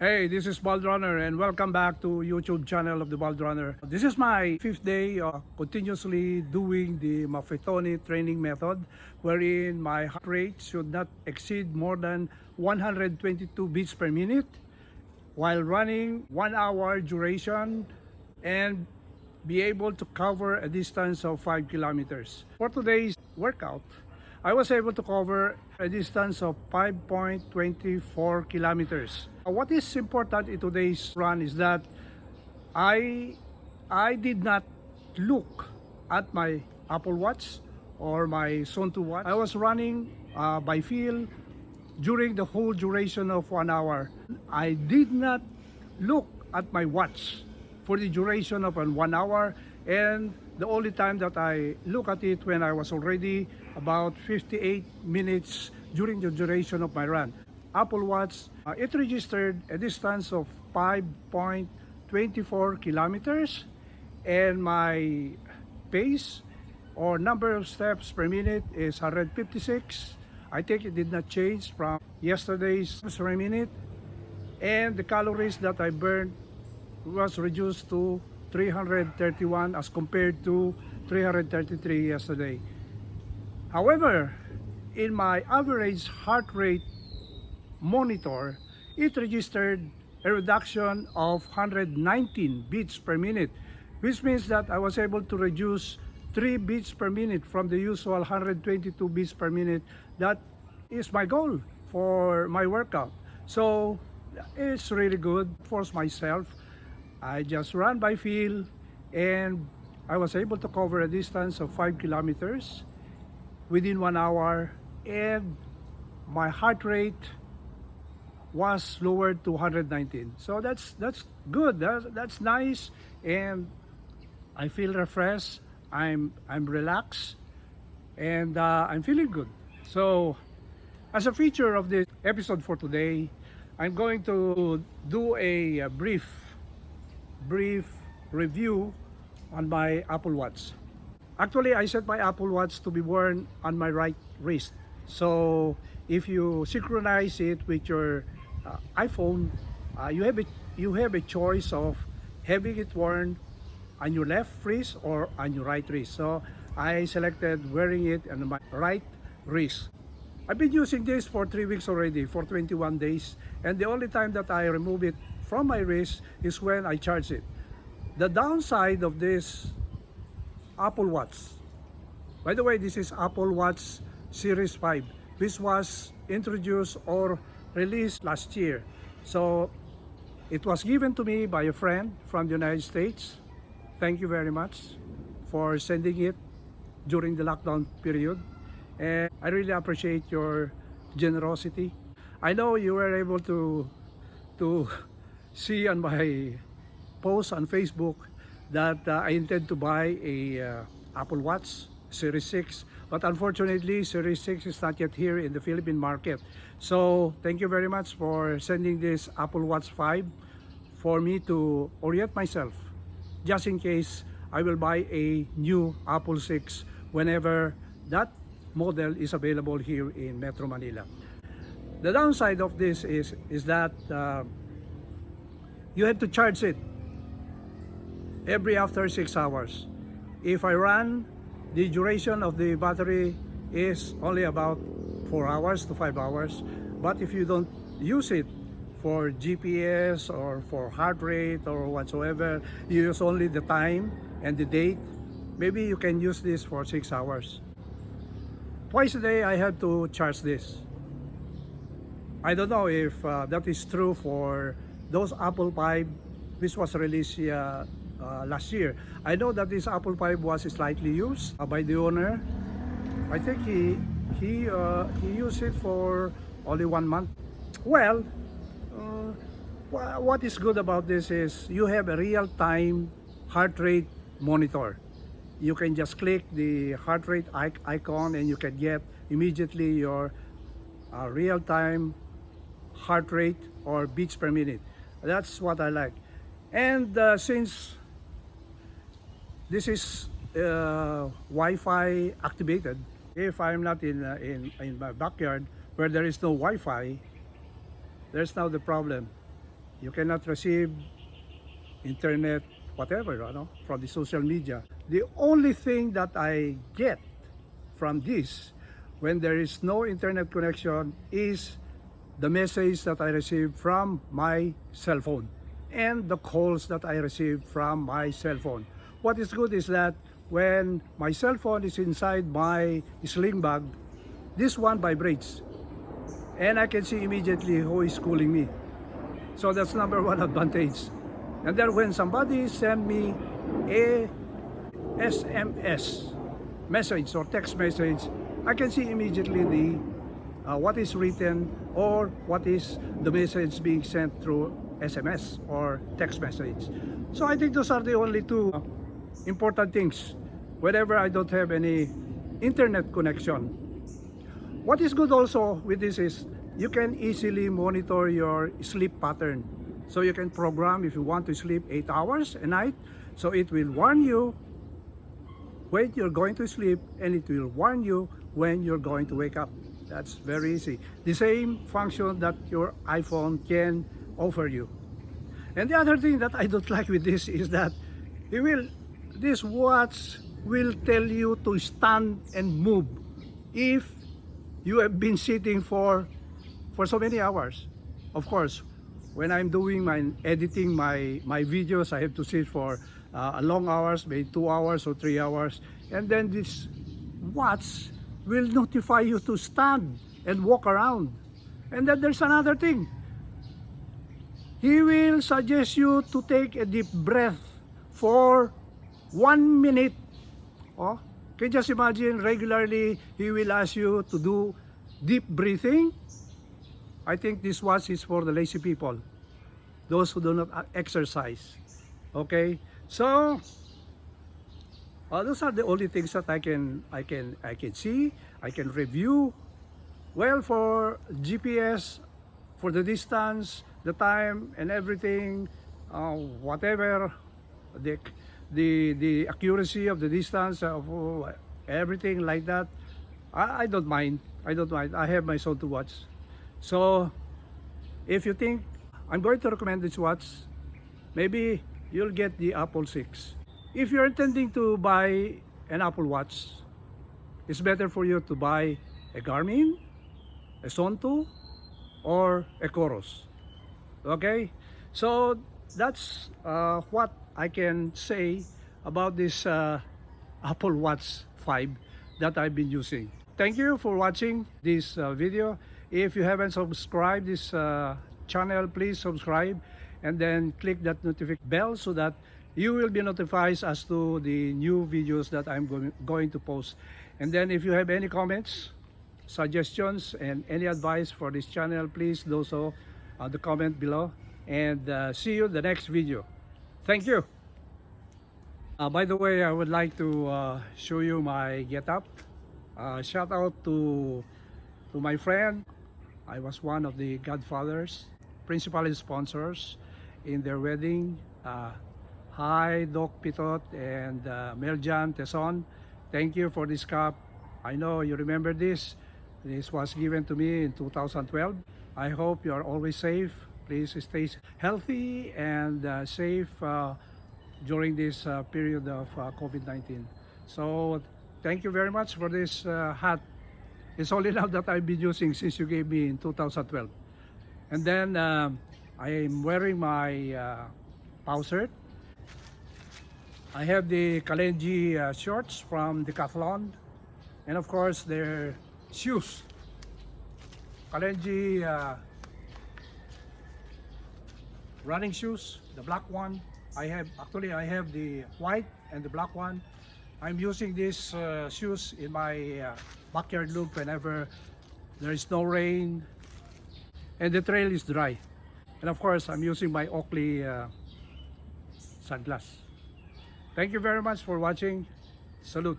Hey, this is Bald Runner and welcome back to YouTube channel of the Bald Runner. This is my 5th day continuously doing the Maffetone Training Method, wherein my heart rate should not exceed more than 122 beats per minute while running 1 hour duration and be able to cover a distance of 5 kilometers. For today's workout, I was able to cover a distance of 5.24 kilometers. What is important in today's run is that I did not look at my Apple Watch or my Zone 2 watch. I was running by feel during the whole duration of 1 hour. I did not look at my watch for the duration of 1 hour, and the only time that I look at it when I was already about 58 minutes during the duration of my run. Apple Watch, it registered a distance of 5.24 kilometers, and my pace or number of steps per minute is 156. I think it did not change from yesterday's steps per minute, and the calories that I burned was reduced to 331 as compared to 333 yesterday. However, in my average heart rate monitor, it registered a reduction of 119 beats per minute, which means that I was able to reduce 3 beats per minute from the usual 122 beats per minute. That is my goal for my workout. So it's really good. Force myself. I just ran by feel, and I was able to cover a distance of 5 kilometers within 1 hour, and my heart rate was lowered to 119. So that's good. That's nice, and I feel refreshed. I'm relaxed, and I'm feeling good. So as a feature of this episode for today, I'm going to do a brief review on my Apple Watch. Actually, I set my Apple Watch to be worn on my right wrist. So if you synchronize it with your iPhone, you have a choice of having it worn on your left wrist or on your right wrist. So I selected wearing it on my right wrist. I've been using this for 3 weeks already, for 21 days, and the only time that I remove it from my wrist is when I charge it. The downside of this Apple Watch, by the way, this is Apple Watch Series 5, which was introduced or released last year. So it was given to me by a friend from the United States. Thank you very much for sending it during the lockdown period, and I really appreciate your generosity. I know you were able to see on my post on Facebook that I intend to buy a Apple Watch Series 6, but unfortunately Series 6 is not yet here in the Philippine market. So thank you very much for sending this Apple Watch 5 for me to orient myself, just in case I will buy a new Apple 6 whenever that model is available here in Metro Manila. The downside of this is that you have to charge it every after 6 hours. If I run, the duration of the battery is only about 4 hours to 5 hours. But if you don't use it for GPS or for heart rate or whatsoever, you use only the time and the date, maybe you can use this for 6 hours. Twice a day I have to charge this. I don't know if that is true for those Apple 5 which was released last year. I know that this Apple 5 was slightly used by the owner. I think he used it for only 1 month. Well, what is good about this is you have a real-time heart rate monitor. You can just click the heart rate icon and you can get immediately your real-time heart rate or beats per minute. That's what I like. And since this is Wi-Fi activated, if I'm not in my backyard where there is no Wi-Fi, there's now the problem. You cannot receive internet, whatever, from the social media. The only thing that I get from this when there is no internet connection is the message that I receive from my cell phone and the calls that I receive from my cell phone. What is good is that when my cell phone is inside my sling bag, this one vibrates and I can see immediately who is calling me. So that's number one advantage. And then when somebody send me a SMS message or text message, I can see immediately the what is written or what is the message being sent through SMS or text message. So I think those are the only two important things whenever I don't have any internet connection. What is good also with this is you can easily monitor your sleep pattern. So you can program if you want to sleep 8 hours a night. So it will warn you when you're going to sleep and it will warn you when you're going to wake up. That's very easy. The same function that your iPhone can offer you. And the other thing that I don't like with this is that this watch will tell you to stand and move if you have been sitting for so many hours. Of course, when I'm doing editing my videos, I have to sit for long hours, maybe 2 hours or 3 hours, and then this watch will notify you to stand and walk around. And then there's another thing. He will suggest you to take a deep breath for 1 minute. Oh, can you just imagine regularly he will ask you to do deep breathing? I think this watch is for the lazy people, those who do not exercise. Okay, so those are the only things that I can see, I can review. Well, for GPS, for the distance, the time, and everything, whatever the accuracy of the distance of everything like that, I don't mind. I don't mind. I have my soul to watch. So if you think I'm going to recommend this watch, maybe you'll get the Apple 6. If you're intending to buy an Apple Watch, it's better for you to buy a Garmin, a Sonto, or a Coros. Okay? So that's what I can say about this Apple Watch 5 that I've been using. Thank you for watching this video. If you haven't subscribed this channel, please subscribe and then click that notification bell so that you will be notified as to the new videos that I'm going to post. And then if you have any comments, suggestions, and any advice for this channel, please do so the comment below. And see you in the next video. Thank you. By the way, I would like to show you my get-up. Shout out to my friend. I was one of the godfathers, principal sponsors in their wedding. Hi, Doc Pitot and Meljan Teson. Thank you for this cup. I know you remember this. This was given to me in 2012. I hope you are always safe. Please stay healthy and safe during this period of COVID-19. So thank you very much for this hat. It's only now that I've been using since you gave me in 2012. And then I am wearing my Powsert. I have the Kalenji shorts from Decathlon. And of course their shoes. Kalenji running shoes, the black one. I have the white and the black one. I'm using these shoes in my backyard loop whenever there is no rain and the trail is dry. And of course, I'm using my Oakley sunglass. Thank you very much for watching. Salute.